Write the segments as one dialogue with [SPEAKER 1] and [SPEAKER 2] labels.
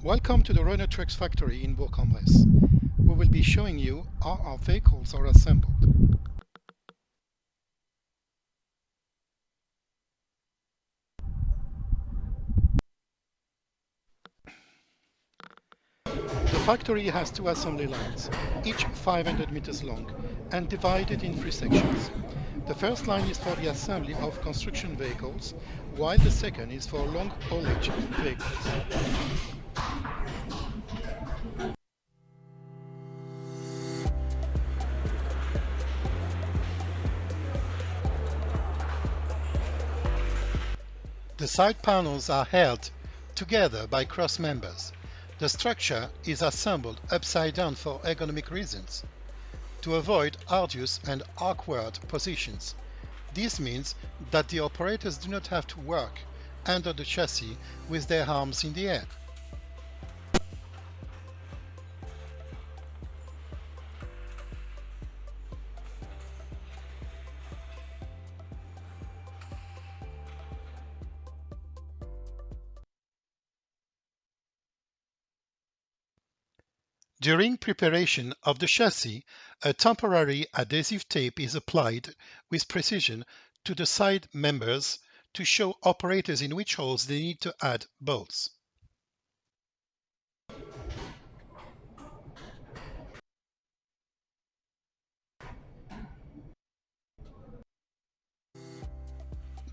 [SPEAKER 1] Welcome to the Renault Trucks factory in Bourg-en-Bresse. We will be showing you how our vehicles are assembled. The factory has two assembly lines, each 500 meters long and divided in three sections. The first line is for the assembly of construction vehicles, while the second is for long haulage vehicles. The side panels are held together by cross members. The structure is assembled upside down for ergonomic reasons, to avoid arduous and awkward positions. This means that the operators do not have to work under the chassis with their arms in the air. During preparation of the chassis, a temporary adhesive tape is applied with precision to the side members to show operators in which holes they need to add bolts.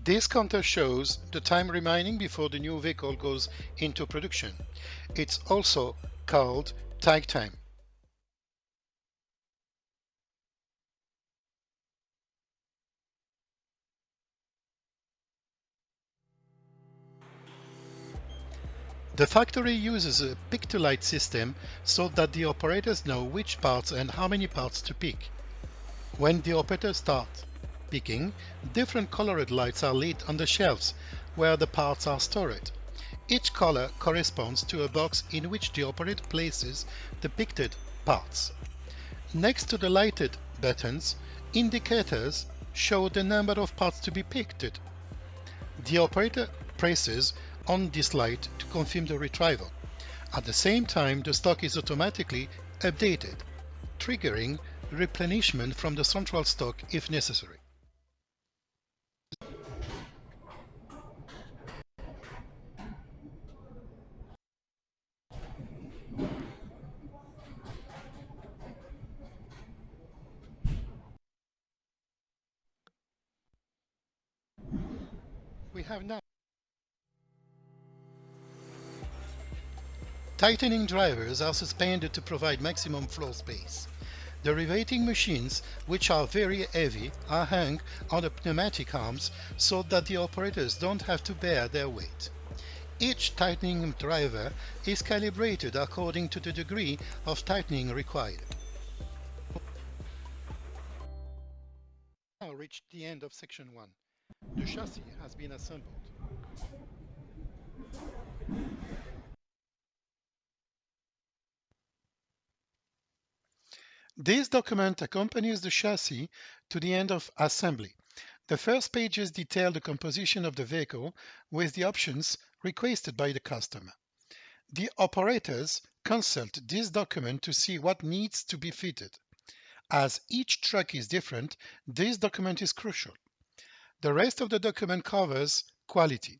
[SPEAKER 1] This counter shows the time remaining before the new vehicle goes into production. It's also called tag time. The factory uses a pick-to-light system so that the operators know which parts and how many parts to pick. When the operators start picking, different colored lights are lit on the shelves where the parts are stored. Each color corresponds to a box in which the operator places the picked parts. Next to the lighted buttons, indicators show the number of parts to be picked. The operator presses on this light to confirm the retrieval. At the same time, the stock is automatically updated, triggering replenishment from the central stock if necessary. We have now tightening drivers are suspended to provide maximum floor space. The riveting machines, which are very heavy, are hung on the pneumatic arms so that the operators don't have to bear their weight. Each tightening driver is calibrated according to the degree of tightening required. Now reached the end of section 1. The chassis has been assembled. This document accompanies the chassis to the end of assembly. The first pages detail the composition of the vehicle with the options requested by the customer. The operators consult this document to see what needs to be fitted. As each truck is different, this document is crucial. The rest of the document covers quality.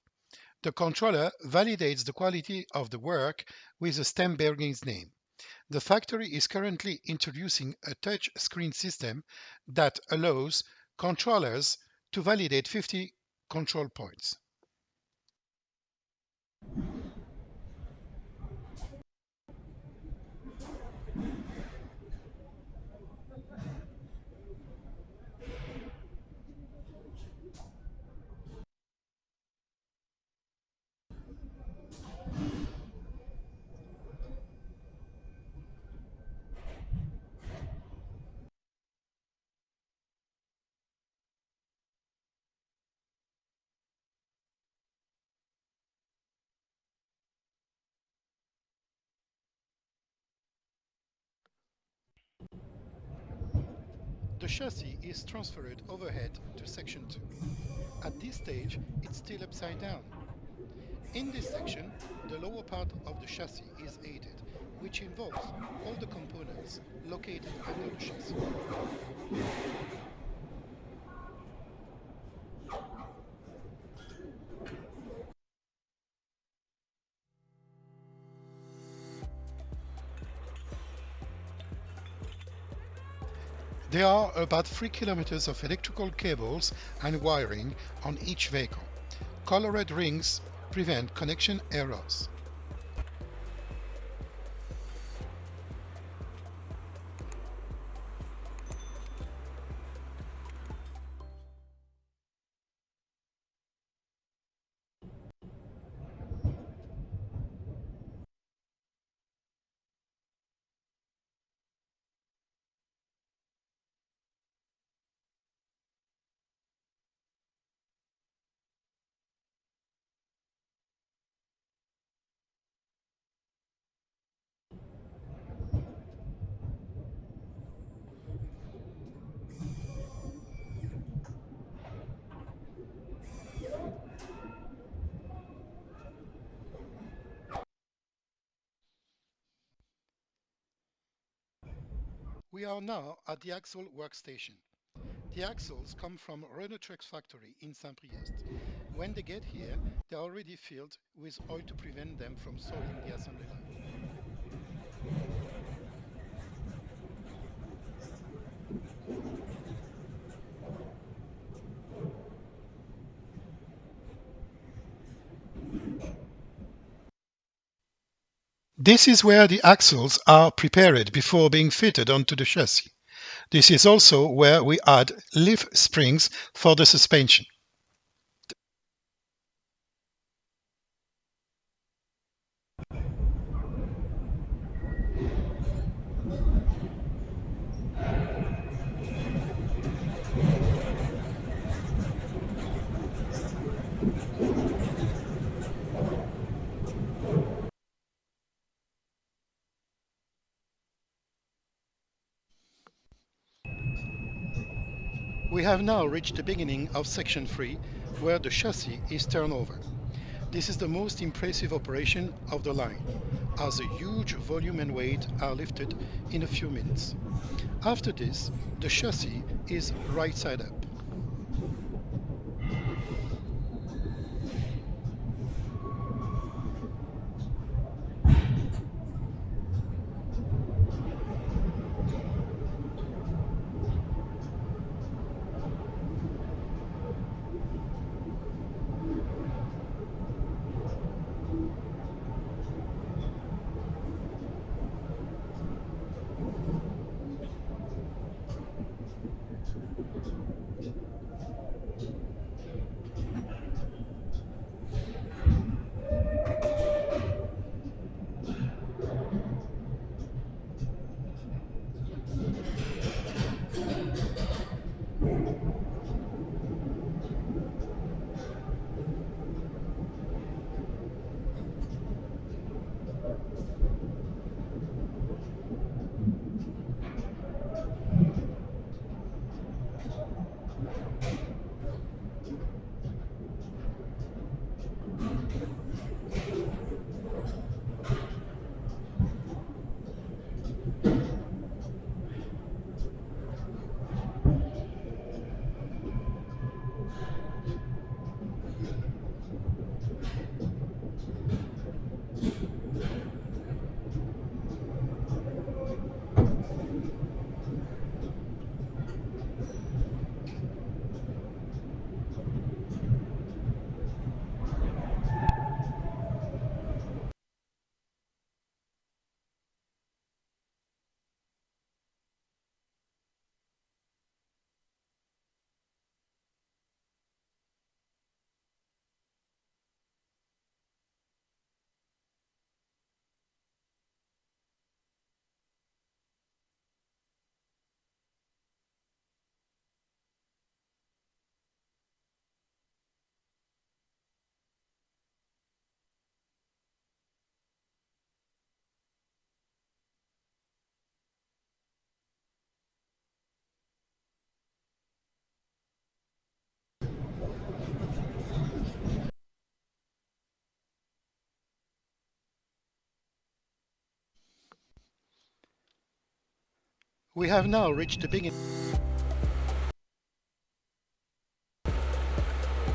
[SPEAKER 1] The controller validates the quality of the work with a stamp bearing its name. The factory is currently introducing a touch screen system that allows controllers to validate 50 control points. The chassis is transferred overhead to section 2. At this stage, it's still upside down. In this section, the lower part of the chassis is aided, which involves all the components located under the chassis. There are about 3 kilometers of electrical cables and wiring on each vehicle. Colored rings prevent connection errors. We are now at the axle workstation. The axles come from Renault Trucks factory in Saint-Priest. When they get here, they are already filled with oil to prevent them from soiling the assembly line. This is where the axles are prepared before being fitted onto the chassis. This is also where we add leaf springs for the suspension. We have now reached the beginning of section 3, where the chassis is turned over. This is the most impressive operation of the line, as a huge volume and weight are lifted in a few minutes. After this, the chassis is right side up. We have now reached the beginning.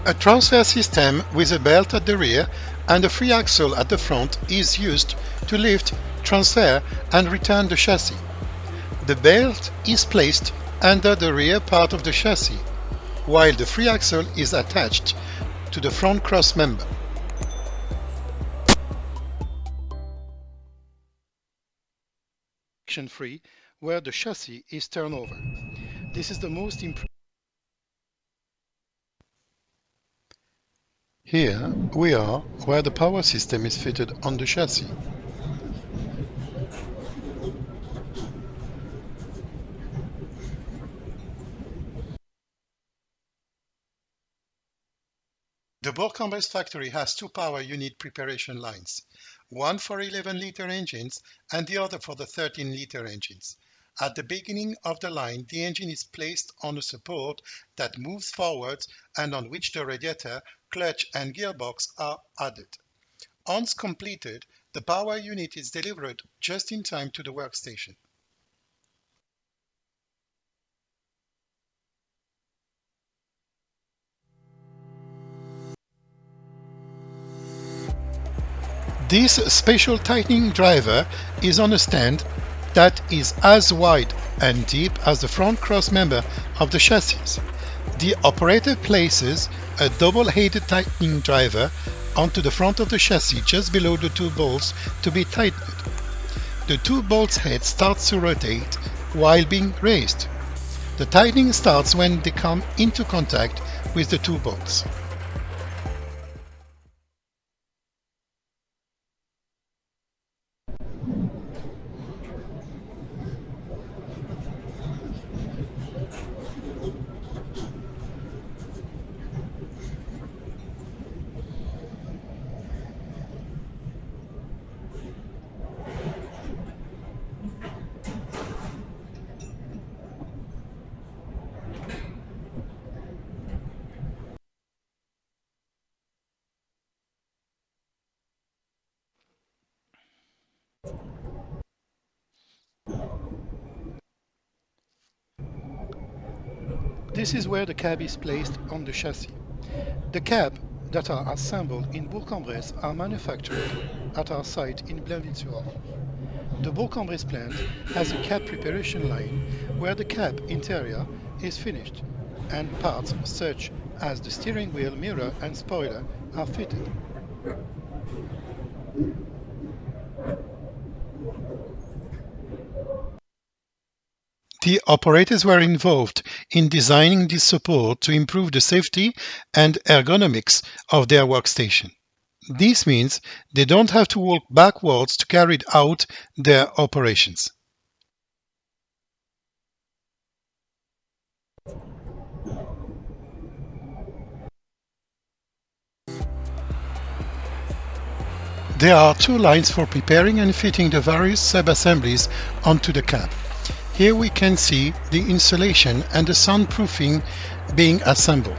[SPEAKER 1] A transfer system with a belt at the rear and a free axle at the front is used to lift, transfer and return the chassis. The belt is placed under the rear part of the chassis, while the free axle is attached to the front cross member. Section 3, where the chassis is turned over. This is the most important. Here we are where the power system is fitted on the chassis. The Bourg-en-Bresse factory has two power unit preparation lines, one for 11-liter engines and the other for the 13-liter engines. At the beginning of the line, the engine is placed on a support that moves forwards and on which the radiator, clutch and gearbox are added. Once completed, the power unit is delivered just in time to the workstation. This special tightening driver is on a stand that is as wide and deep as the front cross member of the chassis. The operator places a double-headed tightening driver onto the front of the chassis just below the two bolts to be tightened. The two bolts' head starts to rotate while being raised. The tightening starts when they come into contact with the two bolts. This is where the cab is placed on the chassis. The cab that are assembled in Bourg-en-Bresse are manufactured at our site in Blainville-sur-Orge. The Bourg-en-Bresse plant has a cab preparation line where the cab interior is finished and parts such as the steering wheel, mirror and spoiler are fitted. The operators were involved in designing this support to improve the safety and ergonomics of their workstation. This means they don't have to walk backwards to carry out their operations. There are two lines for preparing and fitting the various sub-assemblies onto the cab. Here we can see the insulation and the soundproofing being assembled.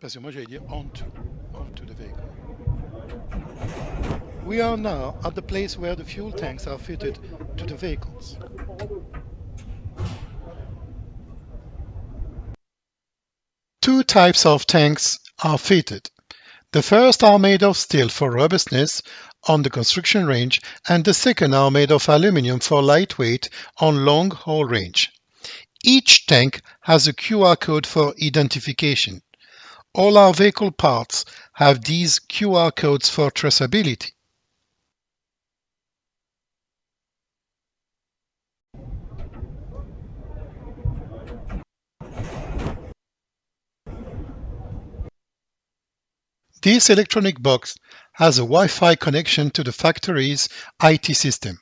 [SPEAKER 1] parce que moi j'allais dire onto the vehicle. We are now at the place where the fuel tanks are fitted to the vehicles. Two types of tanks are fitted. The first are made of steel for robustness on the construction range, and the second are made of aluminum for lightweight on long haul range. Each tank has a QR code for identification. All our vehicle parts have these QR codes for traceability. This electronic box has a Wi-Fi connection to the factory's IT system.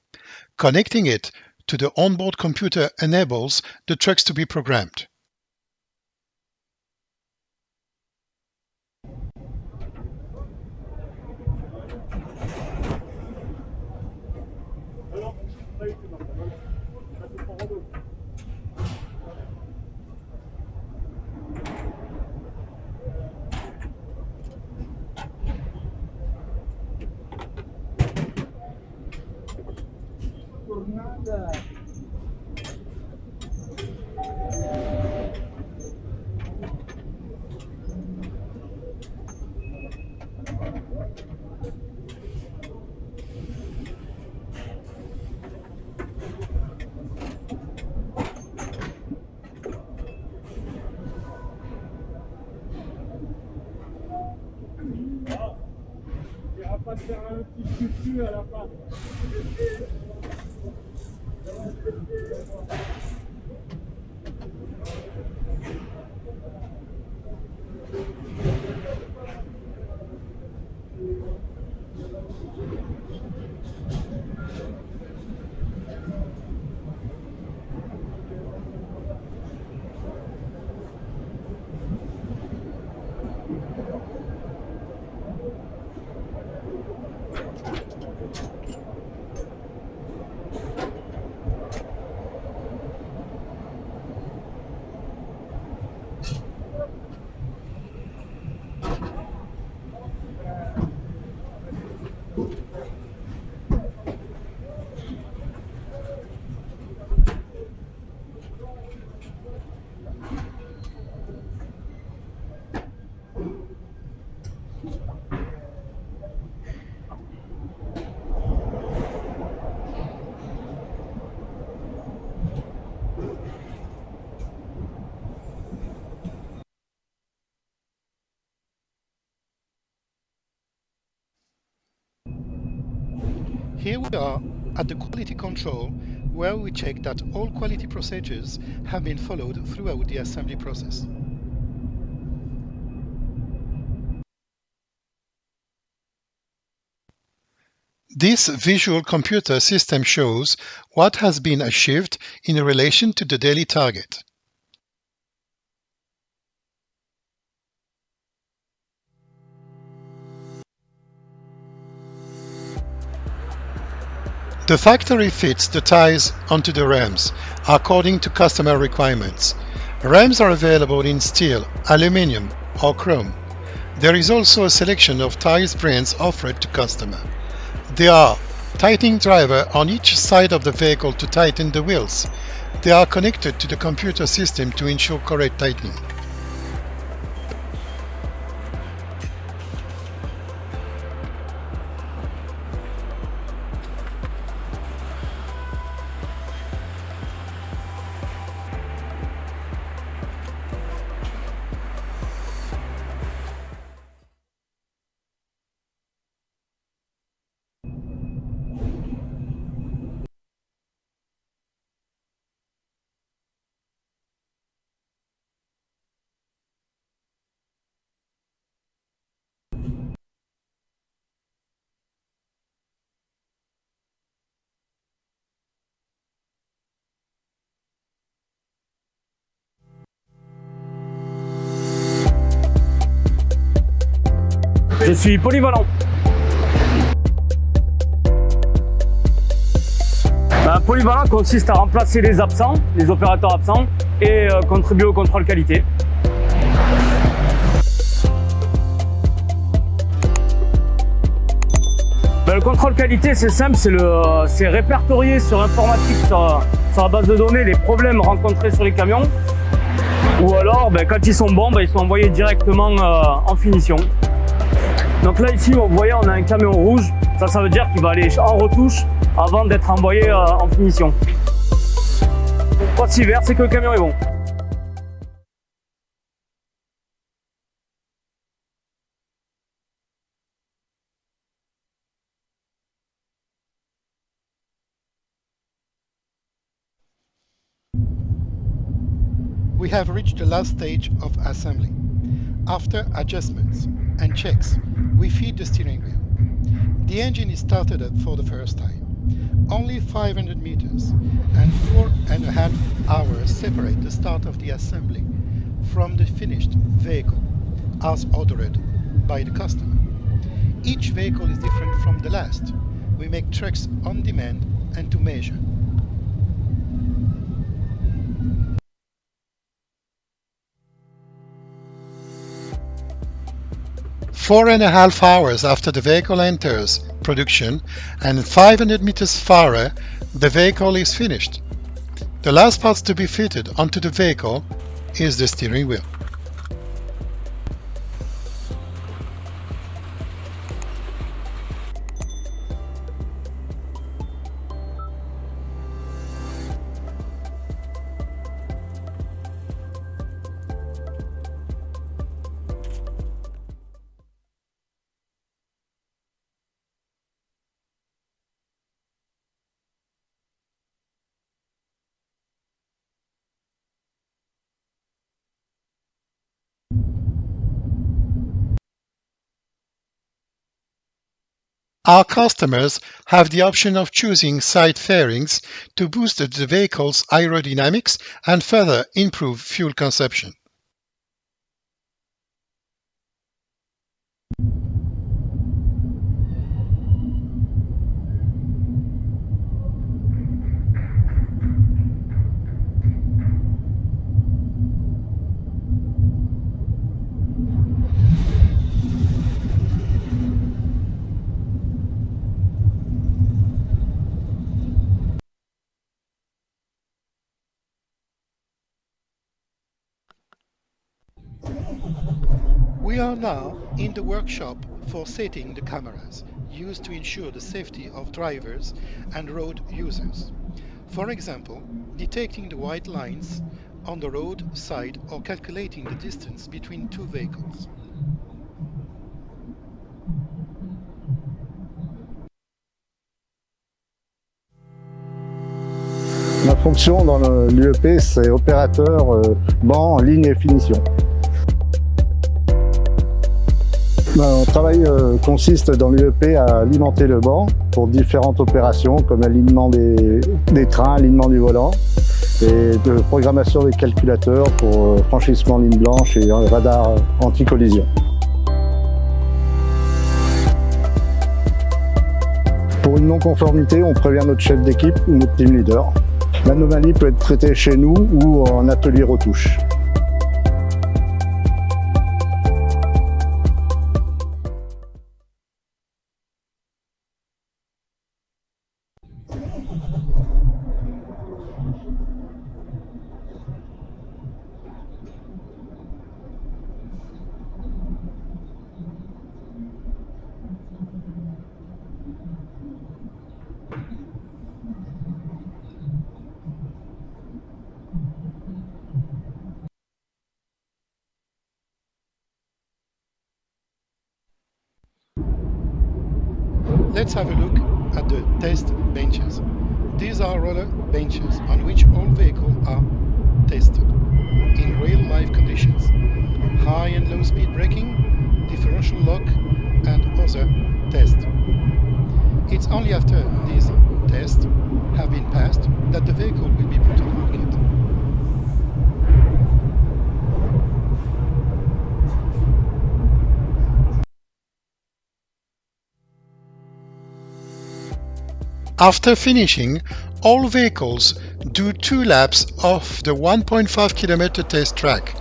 [SPEAKER 1] Connecting it to the onboard computer enables the trucks to be programmed.
[SPEAKER 2] Faire un petit cucu à la fin.
[SPEAKER 1] Here we are at the quality control, where we check that all quality procedures have been followed throughout the assembly process. This visual computer system shows what has been achieved in relation to the daily target. The factory fits the tires onto the rims according to customer requirements. Rims are available in steel, aluminum, or chrome. There is also a selection of Tyre brands offered to customer. There are tightening drivers on each side of the vehicle to tighten the wheels. They are connected to the computer system to ensure correct tightening.
[SPEAKER 2] Je suis polyvalent. Polyvalent consiste à remplacer les absents, les opérateurs absents et contribuer au contrôle qualité. Le contrôle qualité, c'est simple, c'est répertorier sur informatique, sur la base de données, les problèmes rencontrés sur les camions. Ou alors, quand ils sont bons, ils sont envoyés directement en finition. Donc là, ici, vous voyez, on a un camion rouge. Ça veut dire qu'il va aller en retouche avant d'être envoyé en finition. Pas si vert, c'est que le camion est bon.
[SPEAKER 1] We have reached the last stage of assembly. After adjustments and checks, we feed the steering wheel. The engine is started up for the first time. Only 500 meters and 4.5 hours separate the start of the assembly from the finished vehicle, as ordered by the customer. Each vehicle is different from the last. We make trucks on demand and to measure. Four and a half hours after the vehicle enters production and 500 meters farther, the vehicle is finished. The last parts to be fitted onto the vehicle is the steering wheel. Our customers have the option of choosing side fairings to boost the vehicle's aerodynamics and further improve fuel consumption. We are now in the workshop for setting the cameras, used to ensure the safety of drivers and road users. For example, detecting the white lines on the road side or calculating the distance between two vehicles.
[SPEAKER 3] Ma fonction dans l'UEP, c'est opérateur banc, ligne et finition. Mon travail consiste dans l'UEP à alimenter le banc pour différentes opérations comme alignement des trains, alignement du volant et de programmation des calculateurs pour franchissement ligne blanche et radar anti-collision. Pour une non-conformité, on prévient notre chef d'équipe ou notre team leader. L'anomalie peut être traitée chez nous ou en atelier retouche.
[SPEAKER 1] Let's have a look at the test benches. These are roller benches on which all vehicles are tested in real-life conditions. High and low speed braking, differential lock and other tests. It's only after these tests have been passed that the vehicle will be put on market. After finishing, all vehicles do 2 laps of the 1.5 km test track,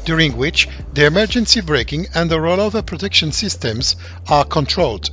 [SPEAKER 1] during which the emergency braking and the rollover protection systems are controlled.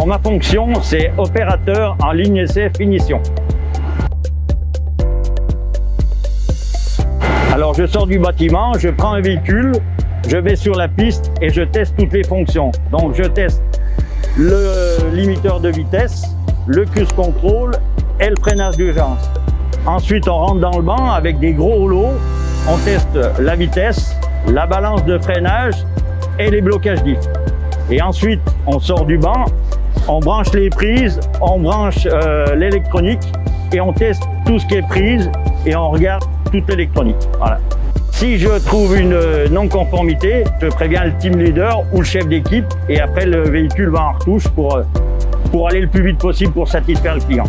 [SPEAKER 4] Alors ma fonction, c'est opérateur en ligne essai finition. Alors je sors du bâtiment, je prends un véhicule, je vais sur la piste et je teste toutes les fonctions. Donc je teste le limiteur de vitesse, le cruise control et le freinage d'urgence. Ensuite on rentre dans le banc avec des gros rouleaux, on teste la vitesse, la balance de freinage et les blocages diff. Et ensuite on sort du banc, on branche les prises, on branche l'électronique et on teste tout ce qui est prise et on regarde toute l'électronique. Voilà. Si je trouve une non-conformité, je préviens le team leader ou le chef d'équipe et après le véhicule va en retouche pour aller le plus vite possible pour satisfaire le client.